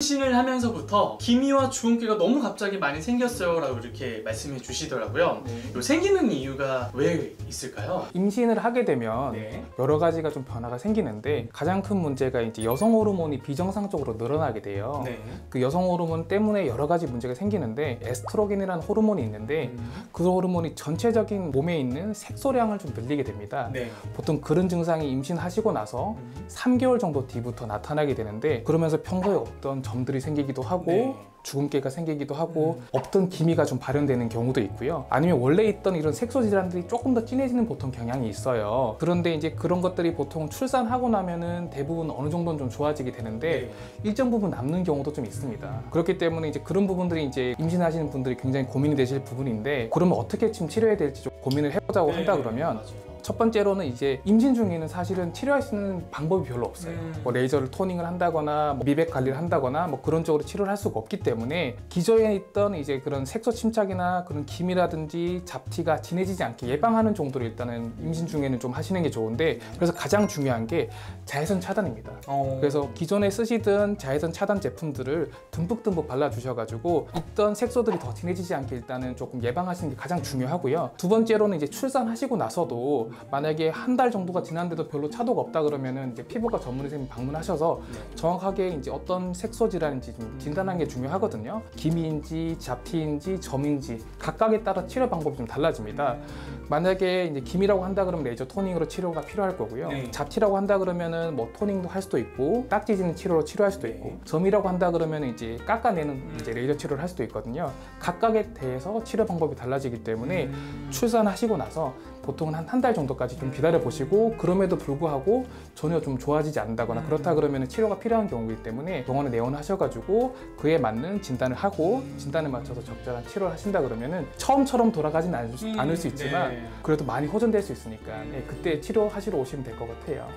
임신을 하면서부터 기미와 주근깨가 너무 갑자기 많이 생겼어요 라고 이렇게 말씀해 주시더라고요. 요 생기는 이유가 왜 있을까요? 임신을 하게 되면 네. 여러 가지가 좀 변화가 생기는데 가장 큰 문제가 이제 여성 호르몬이 비정상적으로 늘어나게 돼요. 네. 그 여성 호르몬 때문에 여러 가지 문제가 생기는데 에스트로겐이라는 호르몬이 있는데 그 호르몬이 전체적인 몸에 있는 색소량을 좀 늘리게 됩니다. 네. 보통 그런 증상이 임신하시고 나서 3개월 정도 뒤부터 나타나게 되는데 그러면서 평소에 없던 점들이 생기기도 하고 네. 주근깨가 생기기도 하고 없던 기미가 좀 발현되는 경우도 있고요. 아니면 원래 있던 이런 색소 질환들이 조금 더 진해지는 보통 경향이 있어요. 그런데 이제 그런 것들이 보통 출산하고 나면은 대부분 어느 정도는 좀 좋아지게 되는데 일정 부분 남는 경우도 좀 있습니다. 그렇기 때문에 이제 그런 부분들이 이제 임신하시는 분들이 굉장히 고민이 되실 부분인데 그러면 어떻게 지금 치료해야 될지 좀 고민을 해보자고 한다 그러면 맞아요. 첫 번째로는 이제 임신 중에는 사실은 치료할 수 있는 방법이 별로 없어요. 뭐 레이저를 토닝을 한다거나 뭐 미백 관리를 한다거나 뭐 그런 쪽으로 치료를 할 수가 없기 때문에 기저에 있던 이제 그런 색소 침착이나 그런 기미라든지 잡티가 진해지지 않게 예방하는 정도로 일단은 임신 중에는 좀 하시는 게 좋은데 그래서 가장 중요한 게 자외선 차단입니다. 그래서 기존에 쓰시던 자외선 차단 제품들을 듬뿍듬뿍 발라주셔가지고 있던 색소들이 더 진해지지 않게 일단은 조금 예방하시는 게 가장 중요하고요. 두 번째로는 이제 출산하시고 나서도 만약에 한 달 정도가 지났는데도 별로 차도가 없다 그러면은 이제 피부과 전문 의사님 방문하셔서 정확하게 이제 어떤 색소 질환인지 좀 진단하는 게 중요하거든요. 기미인지 잡티인지 점인지 각각에 따라 치료 방법이 좀 달라집니다. 만약에 이제 기미라고 한다 그러면 레이저 토닝으로 치료가 필요할 거고요. 잡티라고 한다 그러면은 뭐 토닝도 할 수도 있고 딱지지는 치료로 치료할 수도 있고 점이라고 한다 그러면 이제 깎아내는 이제 레이저 치료를 할 수도 있거든요. 각각에 대해서 치료 방법이 달라지기 때문에 출산하시고 나서 보통은 한 달 정도까지 좀 기다려 보시고 그럼에도 불구하고 전혀 좀 좋아지지 않는다거나 그렇다 그러면 치료가 필요한 경우이기 때문에 병원에 내원하셔가지고 그에 맞는 진단을 하고 진단에 맞춰서 적절한 치료를 하신다 그러면은 처음처럼 돌아가지는 않을 수 있지만 그래도 많이 호전될 수 있으니까 그때 치료하시러 오시면 될 것 같아요.